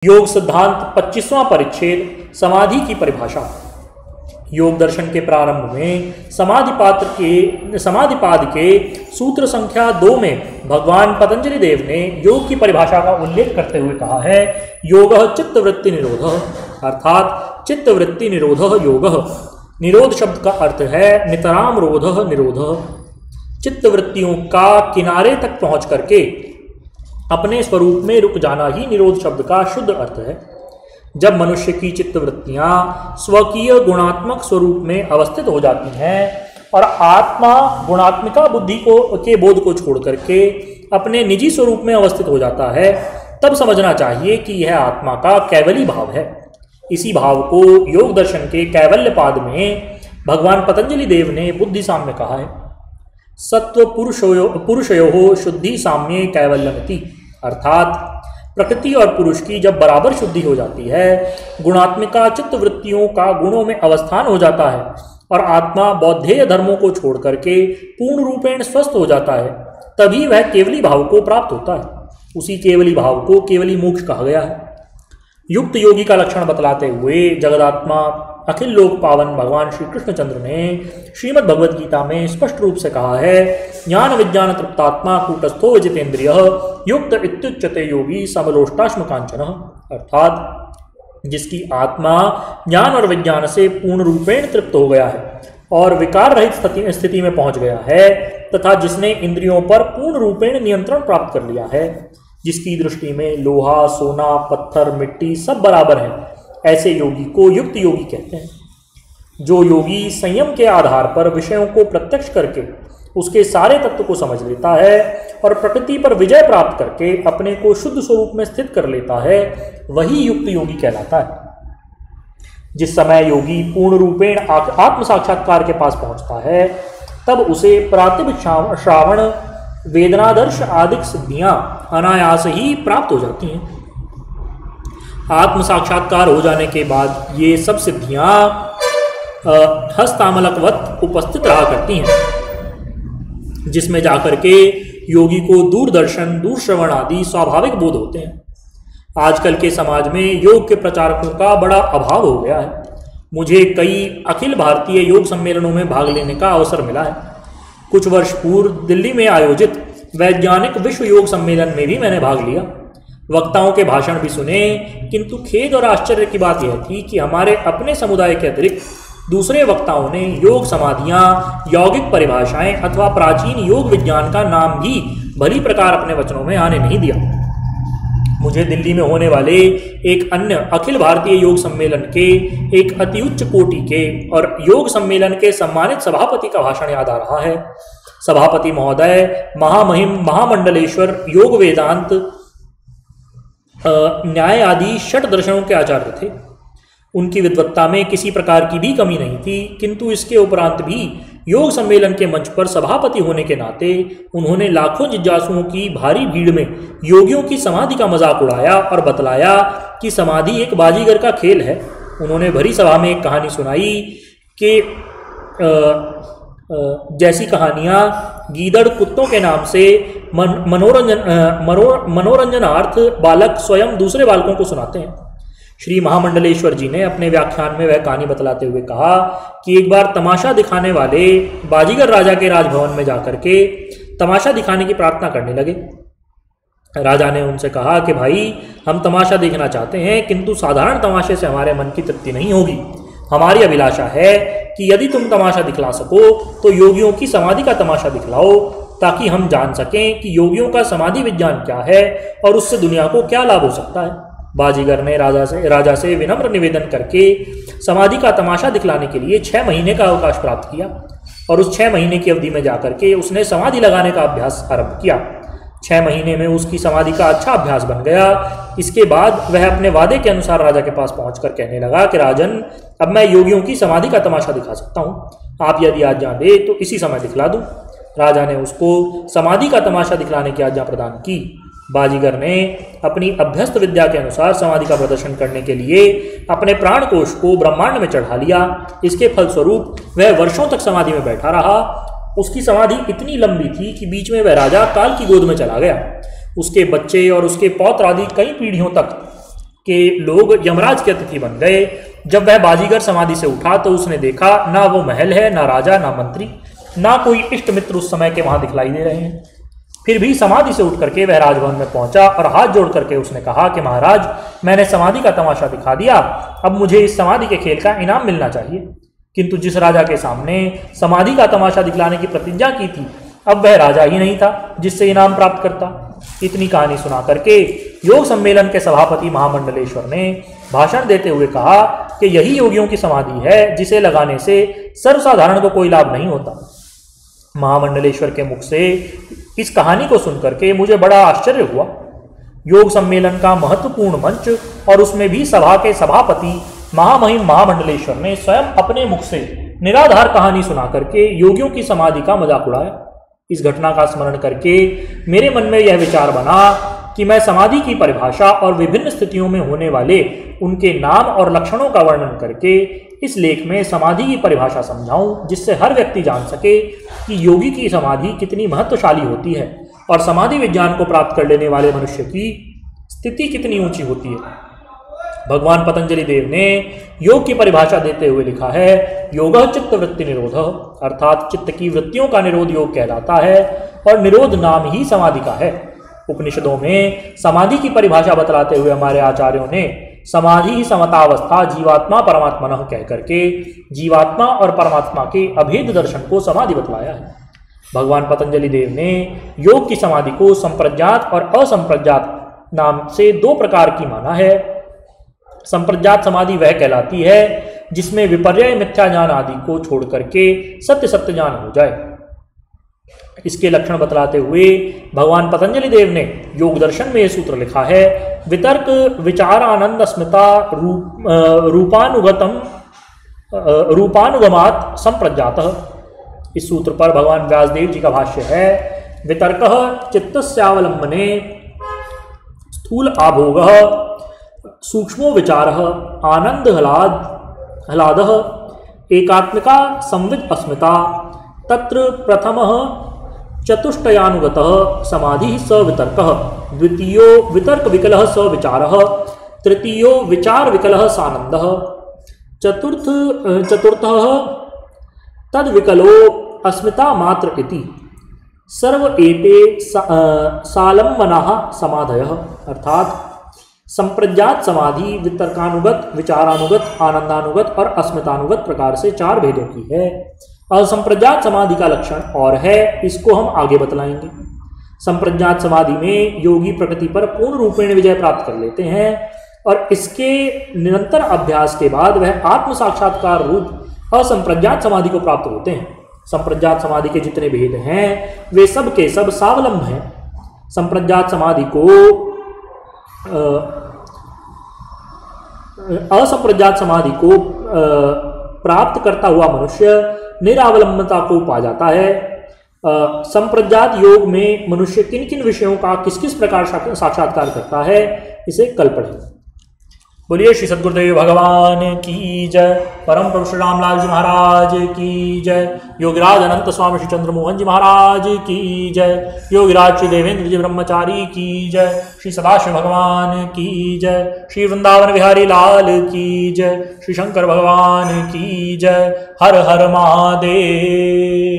योग सिद्धांत 25वां परिच्छेद समाधि की परिभाषा। योग दर्शन के प्रारंभ में समाधिपाद के सूत्र संख्या 2 में भगवान पतंजलि देव ने योग की परिभाषा का उल्लेख करते हुए कहा है, योग चित्तवृत्ति निरोध, अर्थात चित्तवृत्ति निरोध योग। निरोध शब्द का अर्थ है नितराम रोध निरोध। चित्तवृत्तियों का किनारे तक पहुंच करके अपने स्वरूप में रुक जाना ही निरोध शब्द का शुद्ध अर्थ है। जब मनुष्य की चित्तवृत्तियां स्वकीय गुणात्मक स्वरूप में अवस्थित हो जाती हैं और आत्मा गुणात्मिका बुद्धि के बोध को छोड़ करके अपने निजी स्वरूप में अवस्थित हो जाता है, तब समझना चाहिए कि यह आत्मा का कैवली भाव है। इसी भाव को योग दर्शन के कैवल्य पाद में भगवान पतंजलि देव ने बुद्धि साम्य कहा है। सत्व पुरुषयो शुद्धि साम्ये कैवल्यमिति, अर्थात प्रकृति और पुरुष की जब बराबर शुद्धि हो जाती है, गुणात्मिका चित्तवृत्तियों का गुणों में अवस्थान हो जाता है और आत्मा बौद्धेय धर्मों को छोड़ करके पूर्ण रूपेण स्वस्थ हो जाता है, तभी वह केवली भाव को प्राप्त होता है। उसी केवली भाव को केवली मोक्ष कहा गया है। युक्त योगी का लक्षण बतलाते हुए जगदात्मा अखिल लोक पावन भगवान श्री कृष्णचंद्र ने श्रीमद् भगवद गीता में स्पष्ट रूप से कहा है, ज्ञान विज्ञान तृप्तात्मा कूटस्थो जितेंद्रिय युक्त इत्युच्यते योगी समलोष्टाश्म कांचन, अर्थात जिसकी आत्मा ज्ञान और विज्ञान से पूर्ण रूपेण तृप्त हो गया है और विकार रहित स्थिति में पहुंच गया है, तथा जिसने इंद्रियों पर पूर्ण रूपेण नियंत्रण प्राप्त कर लिया है, जिसकी दृष्टि में लोहा सोना पत्थर मिट्टी सब बराबर हैं, ऐसे योगी को युक्त योगी कहते हैं। जो योगी संयम के आधार पर विषयों को प्रत्यक्ष करके उसके सारे तत्व को समझ लेता है और प्रकृति पर विजय प्राप्त करके अपने को शुद्ध स्वरूप में स्थित कर लेता है, वही युक्त योगी कहलाता है। जिस समय योगी पूर्ण रूपेण आत्म साक्षात्कार के पास पहुंचता है, तब उसे प्रातिभ श्रावण वेदनादर्श आदि सिद्धियां अनायास ही प्राप्त हो जाती हैं। आत्म साक्षात्कार हो जाने के बाद ये सब सिद्धियां हस्तामलकवत उपस्थित रहा करती हैं, जिसमें जाकर के योगी को दूरदर्शन दूरश्रवण आदि स्वाभाविक बोध होते हैं। आजकल के समाज में योग के प्रचारकों का बड़ा अभाव हो गया है। मुझे कई अखिल भारतीय योग सम्मेलनों में भाग लेने का अवसर मिला है। कुछ वर्ष पूर्व दिल्ली में आयोजित वैज्ञानिक विश्व योग सम्मेलन में भी मैंने भाग लिया। वक्ताओं के भाषण भी सुने, किंतु खेद और आश्चर्य की बात यह थी कि हमारे अपने समुदाय के अतिरिक्त दूसरे वक्ताओं ने योग समाधियां, यौगिक परिभाषाएं अथवा प्राचीन योग विज्ञान का नाम भी भली प्रकार अपने वचनों में आने नहीं दिया। मुझे दिल्ली में होने वाले एक अन्य अखिल भारतीय योग सम्मेलन के एक अति उच्च कोटि के और योग सम्मेलन के सम्मानित सभापति का भाषण याद आ रहा है। सभापति महोदय महामहिम महामंडलेश्वर योग वेदांत न्याय आदि षट दर्शनों के आचार्य थे। उनकी विद्वत्ता में किसी प्रकार की भी कमी नहीं थी, किंतु इसके उपरांत भी योग सम्मेलन के मंच पर सभापति होने के नाते उन्होंने लाखों जिज्ञासुओं की भारी भीड़ में योगियों की समाधि का मजाक उड़ाया और बतलाया कि समाधि एक बाजीगर का खेल है। उन्होंने भरी सभा में एक कहानी सुनाई कि जैसी कहानियाँ गीदड़ कुत्तों के नाम से मनोरंजनार्थ बालक स्वयं दूसरे बालकों को सुनाते हैं। श्री महामंडलेश्वर जी ने अपने व्याख्यान में वह कहानी बतलाते हुए कहा कि एक बार तमाशा दिखाने वाले बाजीगर राजा के राजभवन में जाकर के तमाशा दिखाने की प्रार्थना करने लगे। राजा ने उनसे कहा कि भाई, हम तमाशा देखना चाहते हैं, किंतु साधारण तमाशे से हमारे मन की तृप्ति नहीं होगी। हमारी अभिलाषा है कि यदि तुम तमाशा दिखला सको तो योगियों की समाधि का तमाशा दिखलाओ, ताकि हम जान सकें कि योगियों का समाधि विज्ञान क्या है और उससे दुनिया को क्या लाभ हो सकता है। बाजीगर ने राजा से विनम्र निवेदन करके समाधि का तमाशा दिखलाने के लिए 6 महीने का अवकाश प्राप्त किया और उस 6 महीने की अवधि में जाकर के उसने समाधि लगाने का अभ्यास आरंभ किया। 6 महीने में उसकी समाधि का अच्छा अभ्यास बन गया। इसके बाद वह अपने वादे के अनुसार राजा के पास पहुंचकर कहने लगा कि राजन, अब मैं योगियों की समाधि का तमाशा दिखा सकता हूं। आप यदि आज्ञा दे तो इसी समय दिखला दूं। राजा ने उसको समाधि का तमाशा दिखलाने की आज्ञा प्रदान की। बाजीगर ने अपनी अभ्यस्त विद्या के अनुसार समाधि का प्रदर्शन करने के लिए अपने प्राण कोश को ब्रह्मांड में चढ़ा लिया। इसके फलस्वरूप वह वर्षों तक समाधि में बैठा रहा। उसकी समाधि इतनी लंबी थी कि बीच में वह राजा काल की गोद में चला गया। उसके बच्चे और उसके पौत्र आदि कई पीढ़ियों तक के लोग यमराज के अतिथि बन गए। जब वह बाजीगर समाधि से उठा तो उसने देखा ना वो महल है, ना राजा, ना मंत्री, ना कोई इष्ट मित्र उस समय के वहां दिखलाई दे रहे हैं। फिर भी समाधि से उठ करके वह राजभवन में पहुंचा और हाथ जोड़ करके उसने कहा कि महाराज, मैंने समाधि का तमाशा दिखा दिया, अब मुझे इस समाधि के खेल का इनाम मिलना चाहिए। किंतु जिस राजा के सामने समाधि का तमाशा दिखलाने की प्रतिज्ञा की थी, अब वह राजा ही नहीं था जिससे इनाम प्राप्त करता। इतनी कहानी सुना करके योग सम्मेलन के सभापति महामंडलेश्वर ने भाषण देते हुए कहा कि यही योगियों की समाधि है जिसे लगाने से सर्वसाधारण को कोई लाभ नहीं होता। महामंडलेश्वर के मुख से इस कहानी को सुनकर के मुझे बड़ा आश्चर्य हुआ। योग सम्मेलन का महत्वपूर्ण मंच और उसमें भी सभा के सभापति महामहिम महामंडलेश्वर ने स्वयं अपने मुख से निराधार कहानी सुना करके योगियों की समाधि का मजाक उड़ाया। इस घटना का स्मरण करके मेरे मन में यह विचार बना कि मैं समाधि की परिभाषा और विभिन्न स्थितियों में होने वाले उनके नाम और लक्षणों का वर्णन करके इस लेख में समाधि की परिभाषा समझाऊं, जिससे हर व्यक्ति जान सके कि योगी की समाधि कितनी महत्वशाली होती है और समाधि विज्ञान को प्राप्त कर लेने वाले मनुष्य की स्थिति कितनी ऊंची होती है। भगवान पतंजलि देव ने योग की परिभाषा देते हुए लिखा है, योगः चित्त वृत्ति निरोध, अर्थात चित्त की वृत्तियों का निरोध योग कहलाता है और निरोध नाम ही समाधि का है। उपनिषदों में समाधि की परिभाषा बतलाते हुए हमारे आचार्यों ने समाधि ही समतावस्था जीवात्मा परमात्मा कह करके जीवात्मा और परमात्मा के अभेद दर्शन को समाधि बतलाया है। भगवान पतंजलि देव ने योग की समाधि को संप्रज्ञात और असंप्रज्ञात नाम से दो प्रकार की माना है। संप्रज्ञात समाधि वह कहलाती है जिसमें विपर्य मिथ्या ज्ञान आदि को छोड़ करके सत्य सत्य ज्ञान हो जाए। इसके लक्षण बतलाते हुए भगवान पतंजलि देव ने योग दर्शन में यह सूत्र लिखा है, वितर्क विचार आनंद अस्मिता रूपानुगमात संप्रज्ञातः। इस सूत्र पर भगवान व्यासदेव जी का भाष्य है, वितर्क चित्तस्यावलंबने स्थूल आभोगः सूक्ष्मो विचारः आनंद ह्लादः एकात्मिका संविद अस्मिता तत्र प्रथमः चतुष्टयानुगतः समाधि स वितर्कः, द्वितीयो वितर्क विकलः स विचारः, तृतीयो विचार विकलः सानंदः, चतुर्थः तद विकलो अस्मिता मात्र इति। सर्व एते सालंबनाः समाधयः, अर्थात संप्रज्ञात समाधि वितर्कानुगत, विचारानुगत, आनंदानुगत और अस्मितानुगत प्रकार से चार भेदों की है। असंप्रज्ञात समाधि का लक्षण और है, इसको हम आगे बतलाएंगे। संप्रज्ञात समाधि में योगी प्रकृति पर पूर्ण रूपेण विजय प्राप्त कर लेते हैं और इसके निरंतर अभ्यास के बाद वह आत्म साक्षात्कार रूप असंप्रज्ञात समाधि को प्राप्त होते हैं। संप्रज्ञात समाधि के जितने भेद हैं वे सब के सब सावलंब हैं। संप्रज्ञात समाधि को असंप्रज्ञात समाधि को प्राप्त करता हुआ मनुष्य निरावलंबता को पा जाता है। संप्रज्ञात योग में मनुष्य किन किन विषयों का किस किस प्रकार साक्षात्कार करता है, इसे कल पढ़ेंगे। बोलिए श्री सद्गुरुदेव भगवान की जय, परम प्रभु श्री रामलाल जी महाराज की जय, योगिराज अनंत स्वामी श्री चंद्रमोहन जी महाराज की जय, योगिराज श्री देवेंद्र जी ब्रह्मचारी की जय, श्री सदाशिव भगवान की जय, श्री वृंदावन बिहारी लाल की जय, श्री शंकर भगवान की जय। हर हर महादेव।